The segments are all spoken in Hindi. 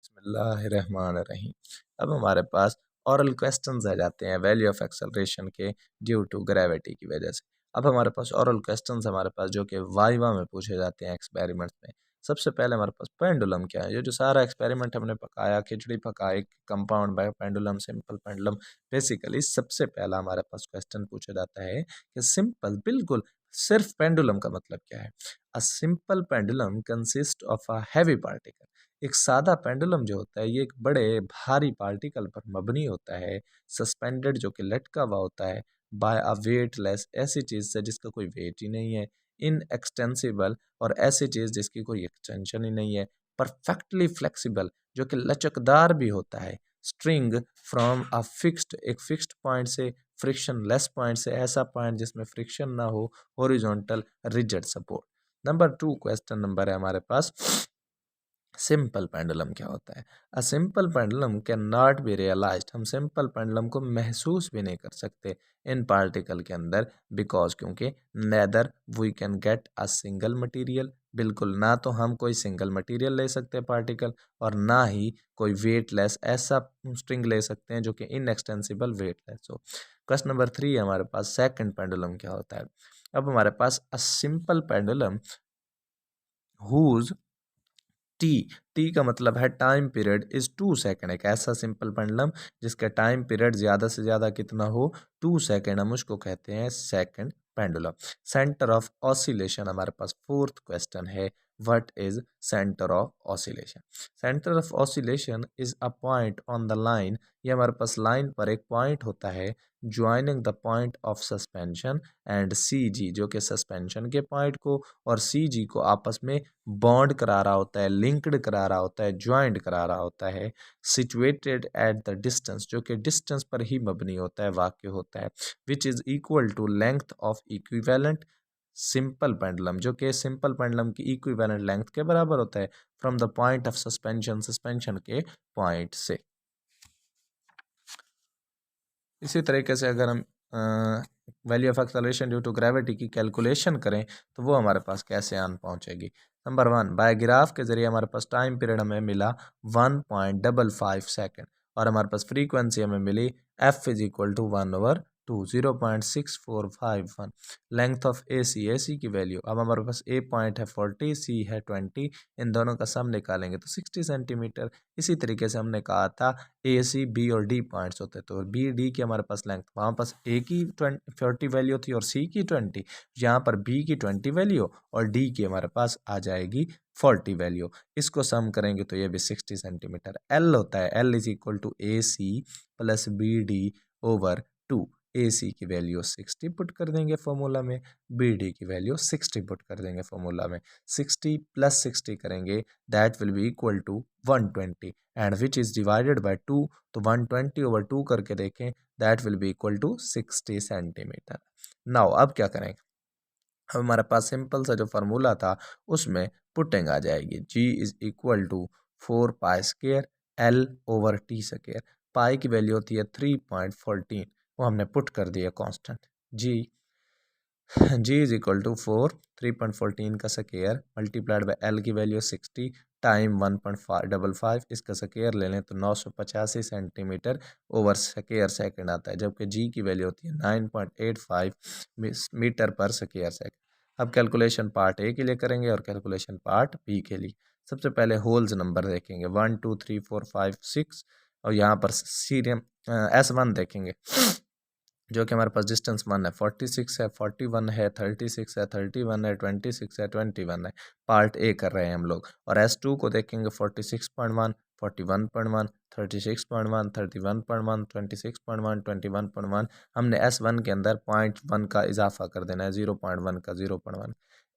बिस्मिल्लाहिर्रहमानिर्रहीम। अब हमारे पास ऑरल क्वेश्चंस आ जाते हैं वैल्यू ऑफ एक्सेलरेशन के ड्यू टू ग्रेविटी की वजह से। अब हमारे पास ऑरल क्वेश्चंस हमारे पास जो कि वाइवा में पूछे जाते हैं एक्सपेरिमेंट्स में। सबसे पहले हमारे पास पेंडुलम क्या है, ये जो सारा एक्सपेरिमेंट हमने पकाया, खिचड़ी पकाई, compound bye pendulum, simple pendulum. Basically सबसे पहला हमारे पास क्वेश्चन पूछा जाता है कि सिंपल, बिल्कुल सिर्फ पेंडुलम का मतलब क्या है। A simple pendulum consist of a heavy particle. एक सादा पेंडुलम जो होता है ये एक बड़े भारी पार्टिकल पर मबनी होता है, सस्पेंडेड जो कि लटका हुआ होता है, बाय अ वेटलेस, ऐसी चीज़ से जिसका कोई वेट ही नहीं है, इन एक्सटेंसिबल, और ऐसी चीज़ जिसकी कोई एक्सटेंशन ही नहीं है, परफेक्टली फ्लेक्सिबल जो कि लचकदार भी होता है, स्ट्रिंग फ्रॉम अ फिक्स्ड, एक फिक्स्ड पॉइंट से, फ्रिक्शन लेस पॉइंट से, ऐसा पॉइंट जिसमें फ्रिक्शन ना हो, horizontal rigid support. Number 2 question number है हमारे पास, सिंपल पेंडुलम क्या होता है। A simple pendulum can not be realised, हम सिंपल पेंडुलम को महसूस भी नहीं कर सकते इन पार्टिकल के अंदर, बिकॉज क्योंकि neither we can get a single material, बिल्कुल ना तो हम कोई सिंगल मटेरियल ले सकते पार्टिकल, और ना ही कोई वेटलेस ऐसा स्ट्रिंग ले सकते हैं जो कि इनएक्सटेंसिबल वेटलेस हो। क्वेश्चन नंबर 3 हमारे पास, सेकंड पेंडुलम क्या होता है। अब हमारे पास a simple pendulum whose T, T का मतलब है टाइम पीरियड इज 2 सेकेंड, एक ऐसा सिंपल पेंडुलम जिसका टाइम पीरियड ज़्यादा से ज़्यादा कितना हो, 2 सेकेंड, हम उसको कहते हैं second pendulum. Centre of oscillation हमारे पास फोर्थ क्वेश्चन है, what is centre of oscillation. Centre of oscillation is a point on the line, ये हमारे पास लाइन पर एक पॉइंट होता है, joining the point of suspension and C G, जो कि सस्पेंशन के पॉइंट को और सी जी को आपस में बॉन्ड करा रहा होता है, लिंक्ड करा रहा होता है, ज्वाइंट करा रहा होता है, सिचुएटेड एट द डिस्टेंस, जो कि डिस्टेंस पर ही मबनी होता है, वाक़ होता है, which is equal to length of equivalent simple pendulum, जो कि सिंपल पेंडुलम की इक्विवेलेंट लेंथ के बराबर होता है, from the point of suspension, suspension के पॉइंट से। इसी तरीके से अगर हम value of acceleration due to gravity की कैलकुलेशन करें तो वो हमारे पास कैसे आन पहुंचेगी। नंबर 1, बाय ग्राफ के जरिए हमारे पास टाइम पीरियड हमें मिला 1.55 सेकेंड, और हमारे पास फ्रीक्वेंसी हमें मिली F is equal to 1/2, 0.6451। Length of A C की वैल्यू, अब हमारे पास ए पॉइंट है 40, सी है 20, इन दोनों का सम निकालेंगे तो 60 सेंटीमीटर। इसी तरीके से हमने कहा था ए सी बी और डी पॉइंट्स होते, तो बी डी की हमारे पास लेंथ, वहाँ पास ए की 40 वैल्यू थी और सी की 20, यहाँ पर बी की 20 वैल्यू और डी की हमारे पास आ जाएगी 40 वैल्यू। इसको सम करेंगे तो ये भी 60 सेंटीमीटर। एल होता है, L is equal to A C plus B D over 2। A C की वैल्यू 60 पुट कर देंगे फॉर्मूला में, बी डी की वैल्यू 60 पुट कर देंगे फॉर्मूला में, 60 प्लस 60 करेंगे, that will be equal to 120, and which is divided by 2, तो 120 ओवर 2 करके देखें, that will be equal to 60 centimetre. Now अब क्या करेंगे, अब हमारे पास सिंपल सा जो फार्मूला था उसमें पुटिंग आ जाएगी, G is equal to 4 pi square L over T square. Pi की वैल्यू होती है 3.14, वो हमने पुट कर दिया constant. G is equal to 3.14 का स्क्वायर मल्टीप्लाइड बाई एल की वैल्यू 60 टाइम 1.55, इसका स्क्वायर ले लें तो 985 सेंटीमीटर ओवर स्क्वायर सेकंड आता है, जबकि जी की वैल्यू होती है 9.85 मीटर पर स्क्वायर सेकंड। अब कैलकुलेशन पार्ट ए के लिए करेंगे और कैलकुलेशन पार्ट बी के लिए। सबसे पहले होल्स नंबर देखेंगे 1 2 3 4 5 6, और यहाँ पर सीरियम S1 देखेंगे जो कि हमारे पास डिस्टेंस 1 है, 46 है, 41 है, 36 है, 31 है, 26 है, 21 है। पार्ट ए कर रहे हैं हम लोग। और S2 को देखेंगे 46.1, 41.1, 36.1, 31.1, 26.1, 21.1। हमने S1 के अंदर 0.1 का इजाफा कर देना है, 0.1 का 0.1।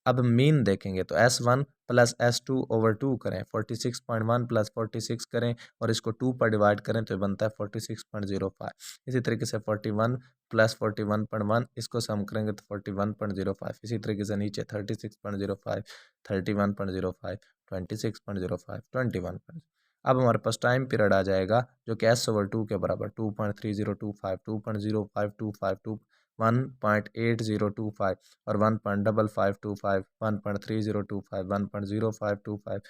अब मीन देखेंगे तो S1 प्लस S2 ओवर 2 करें, 46.1 प्लस 46 करें और इसको 2 पर डिवाइड करें तो बनता है 46.05। इसी तरीके से 41 प्लस 41.1, इसको सम करेंगे तो 41.05। इसी तरीके से नीचे 36.05, 31.05, 26.05, 21। अब हमारे पास टाइम पीरियड आ जाएगा जो कि S ओवर 2 के बराबर 2.3025, 2.0525, 1.8025 और 1.5525, 1.3025, 1.0525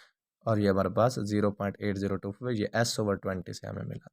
और ये हमारे पास 0.8025 ये S/20 से हमें मिला था।